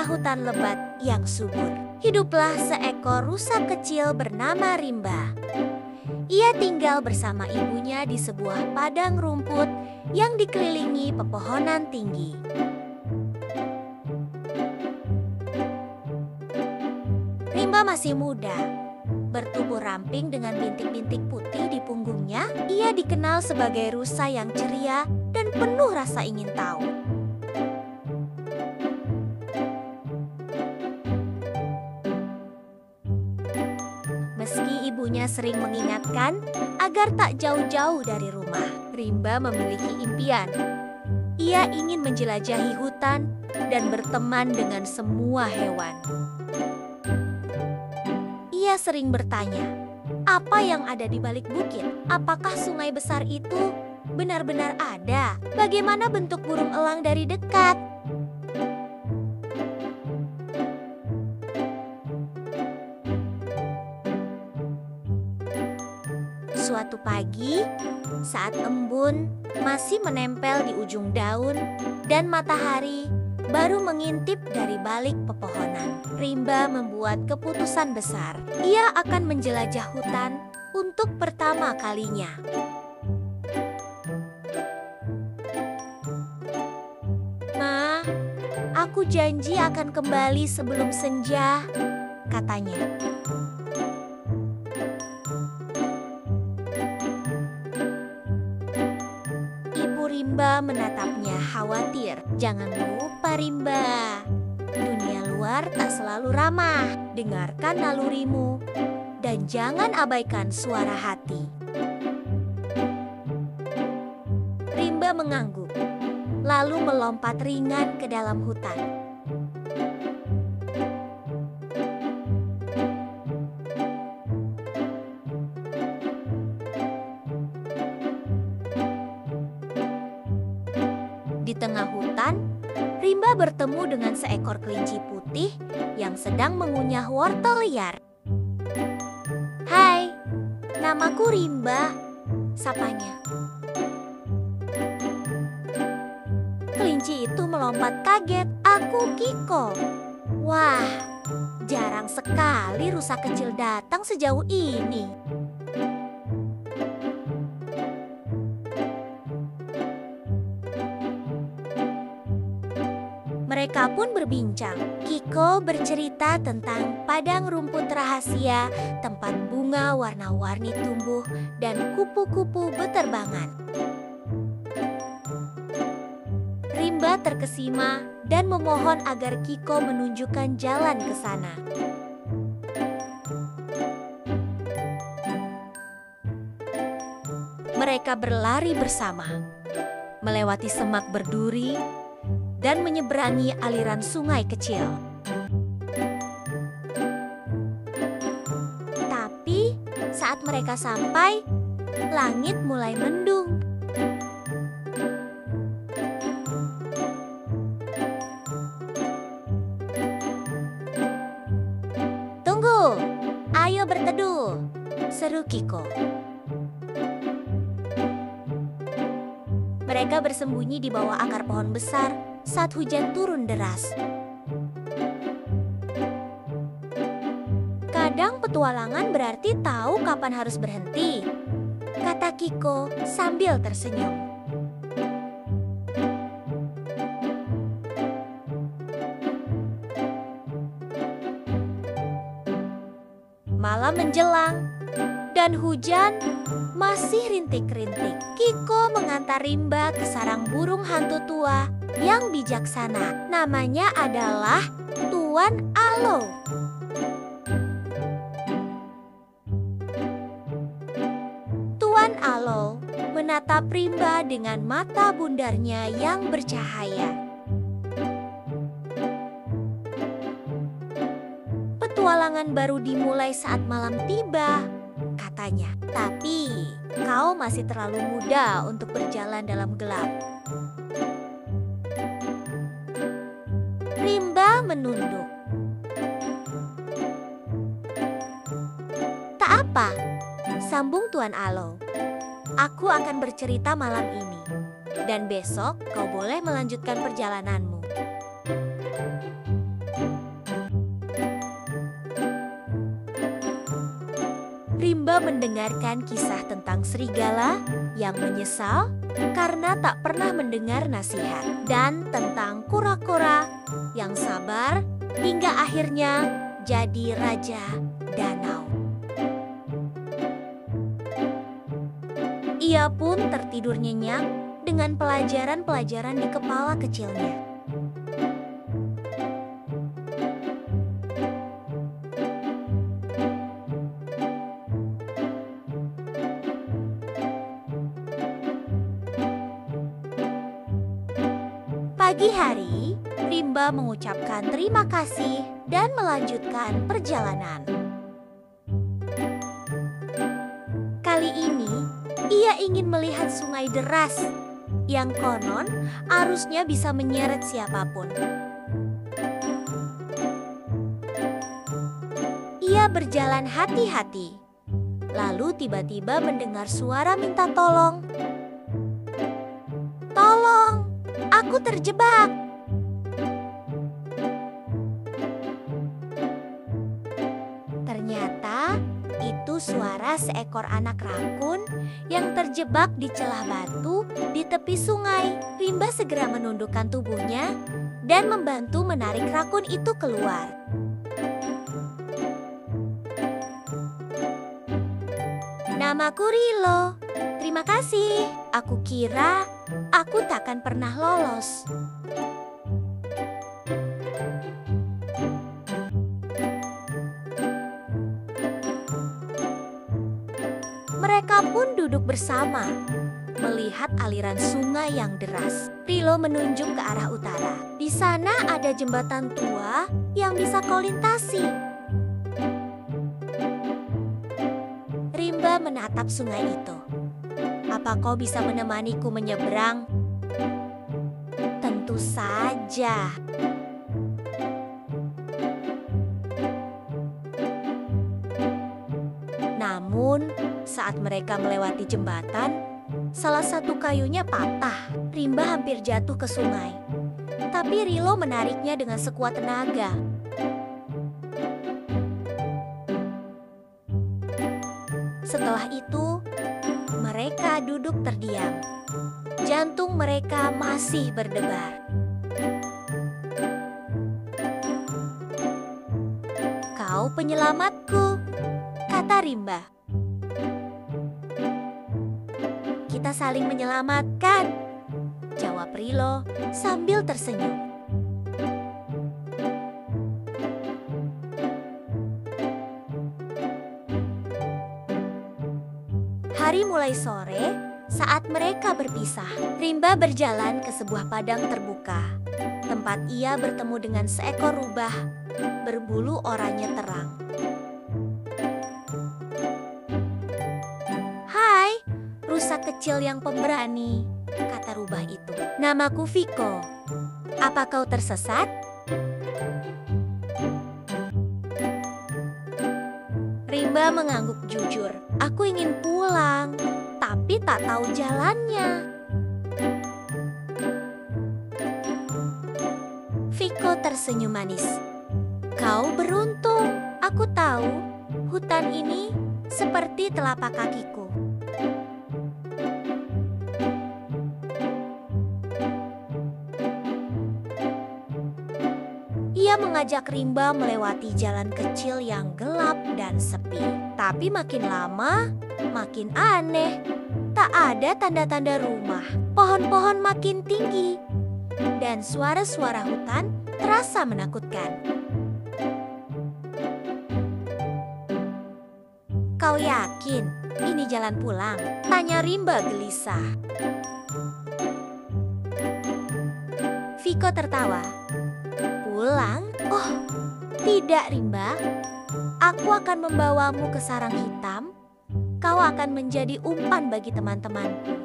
tengah hutan lebat yang subur, hiduplah seekor rusa kecil bernama Rimba. Ia tinggal bersama ibunya di sebuah padang rumput yang dikelilingi pepohonan tinggi. Rimba masih muda, bertubuh ramping dengan bintik-bintik putih di punggungnya. Ia dikenal sebagai rusa yang ceria dan penuh rasa ingin tahu. Meski ibunya sering mengingatkan agar tak jauh-jauh dari rumah, Rimba memiliki impian. Ia ingin menjelajahi hutan dan berteman dengan semua hewan. Ia sering bertanya, apa yang ada di balik bukit? Apakah sungai besar itu benar-benar ada? Bagaimana bentuk burung elang dari dekat? Suatu pagi, saat embun masih menempel di ujung daun dan matahari baru mengintip dari balik pepohonan, Rimba membuat keputusan besar. Ia akan menjelajah hutan untuk pertama kalinya. "Ma, aku janji akan kembali sebelum senja," katanya. Rimba menatapnya khawatir. "Jangan lupa Rimba, dunia luar tak selalu ramah. Dengarkan nalurimu dan jangan abaikan suara hati." Rimba mengangguk, lalu melompat ringan ke dalam hutan. Di tengah hutan, Rimba bertemu dengan seekor kelinci putih yang sedang mengunyah wortel liar. "Hai, namaku Rimba," sapanya. Kelinci itu melompat kaget. "Aku Kiko." "Wah, jarang sekali rusa kecil datang sejauh ini." Mereka pun berbincang. Kiko bercerita tentang padang rumput rahasia, tempat bunga warna-warni tumbuh, dan kupu-kupu beterbangan. Rimba terkesima dan memohon agar Kiko menunjukkan jalan ke sana. Mereka berlari bersama, melewati semak berduri, dan menyeberangi aliran sungai kecil. Tapi saat mereka sampai, langit mulai mendung. "Tunggu, ayo berteduh," seru Kiko. Mereka bersembunyi di bawah akar pohon besar saat hujan turun deras. "Kadang petualangan berarti tahu kapan harus berhenti," kata Kiko sambil tersenyum. Malam menjelang dan hujan masih rintik-rintik. Kiko mengantar Rimba ke sarang burung hantu tua yang bijaksana. Namanya adalah Tuan Alo. Tuan Alo menatap Rimba dengan mata bundarnya yang bercahaya. "Petualangan baru dimulai saat malam tiba," katanya. "Tapi kau masih terlalu muda untuk berjalan dalam gelap." Rimba menunduk. "Tak apa," sambung Tuan Alo. "Aku akan bercerita malam ini, dan besok kau boleh melanjutkan perjalananmu." Rimba mendengarkan kisah tentang serigala yang menyesal karena tak pernah mendengar nasihat, dan tentang kura-kura yang sabar hingga akhirnya jadi raja danau. Ia pun tertidur nyenyak dengan pelajaran-pelajaran di kepala kecilnya. Pagi hari, Rimba mengucapkan terima kasih dan melanjutkan perjalanan. Kali ini, ia ingin melihat sungai deras yang konon arusnya bisa menyeret siapapun. Ia berjalan hati-hati, lalu tiba-tiba mendengar suara minta tolong. "Tolong, aku terjebak!" Ternyata itu suara seekor anak rakun yang terjebak di celah batu di tepi sungai. Rimba segera menundukkan tubuhnya dan membantu menarik rakun itu keluar. "Namaku Rilo. Terima kasih. Aku kira aku takkan pernah lolos." Mereka pun duduk bersama, melihat aliran sungai yang deras. Rilo menunjuk ke arah utara. "Di sana ada jembatan tua yang bisa kau lintasi." Rimba menatap sungai itu. "Apa kau bisa menemaniku menyeberang?" "Tentu saja." Namun, saat mereka melewati jembatan, salah satu kayunya patah. Rimba hampir jatuh ke sungai, tapi Rilo menariknya dengan sekuat tenaga. Setelah itu, mereka duduk terdiam. Jantung mereka masih berdebar. "Kau penyelamatku," kata Rimba. "Kita saling menyelamatkan," jawab Rilo sambil tersenyum. Hari mulai sore saat mereka berpisah. Rimba berjalan ke sebuah padang terbuka, tempat ia bertemu dengan seekor rubah berbulu oranye terang. "Hai, rusa kecil yang pemberani," kata rubah itu. "Namaku Viko. Apa kau tersesat?" Rimba mengangguk jujur. "Aku ingin pulang, tapi tak tahu jalannya." Viko tersenyum manis. "Kau beruntung. Aku tahu hutan ini seperti telapak kakiku." Ia mengajak Rimba melewati jalan kecil yang gelap dan sepi. Tapi makin lama, makin aneh. Tak ada tanda-tanda rumah. Pohon-pohon makin tinggi. Dan suara-suara hutan terasa menakutkan. "Kau yakin ini jalan pulang?" tanya Rimba gelisah. Viko tertawa. "Pulang? Oh, tidak Rimba. Aku akan membawamu ke sarang hitam. Kau akan menjadi umpan bagi teman-temanku."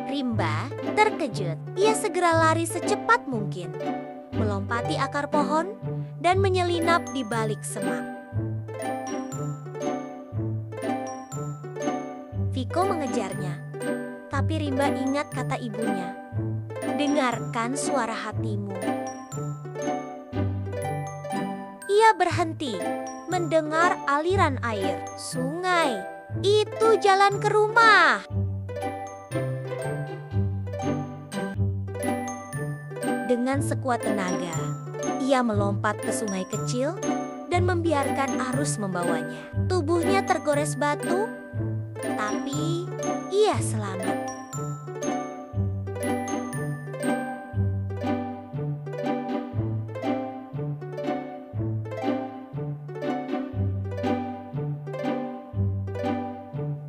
Rimba terkejut. Ia segera lari secepat mungkin, melompati akar pohon dan menyelinap di balik semak. Viko mengejarnya, tapi Rimba ingat kata ibunya, "Dengarkan suara hatimu." Ia berhenti mendengar aliran air. Sungai, itu jalan ke rumah. Dengan sekuat tenaga, ia melompat ke sungai kecil dan membiarkan arus membawanya. Tubuhnya tergores batu, tapi ia selamat.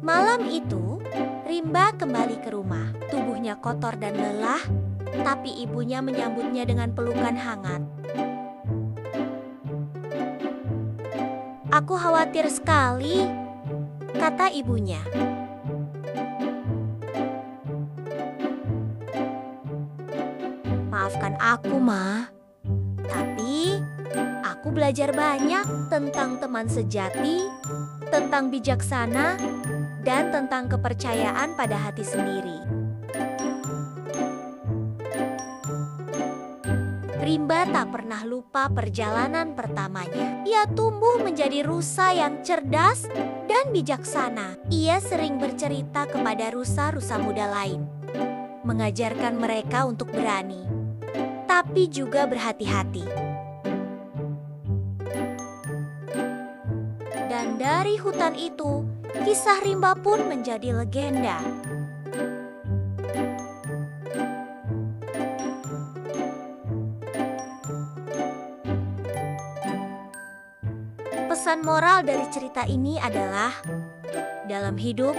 Malam itu, Rimba kembali ke rumah. Tubuhnya kotor dan lelah, tapi ibunya menyambutnya dengan pelukan hangat. "Aku khawatir sekali," kata ibunya. "Maafkan aku, Ma. Tapi aku belajar banyak tentang teman sejati, tentang bijaksana, dan tentang kepercayaan pada hati sendiri." Rimba tak pernah lupa perjalanan pertamanya. Ia tumbuh menjadi rusa yang cerdas dan bijaksana. Ia sering bercerita kepada rusa-rusa muda lain, mengajarkan mereka untuk berani, tapi juga berhati-hati. Dan dari hutan itu, kisah Rimba pun menjadi legenda. Pesan moral dari cerita ini adalah, dalam hidup,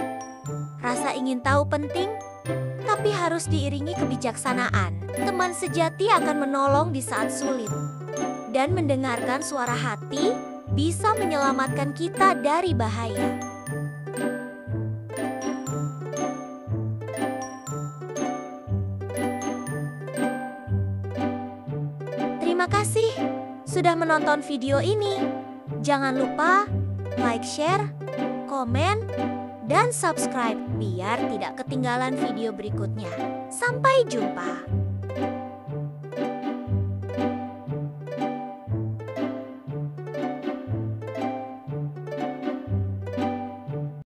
rasa ingin tahu penting, tapi harus diiringi kebijaksanaan. Teman sejati akan menolong di saat sulit, dan mendengarkan suara hati bisa menyelamatkan kita dari bahaya. Terima kasih sudah menonton video ini. Jangan lupa like, share, komen, dan subscribe biar tidak ketinggalan video berikutnya. Sampai jumpa.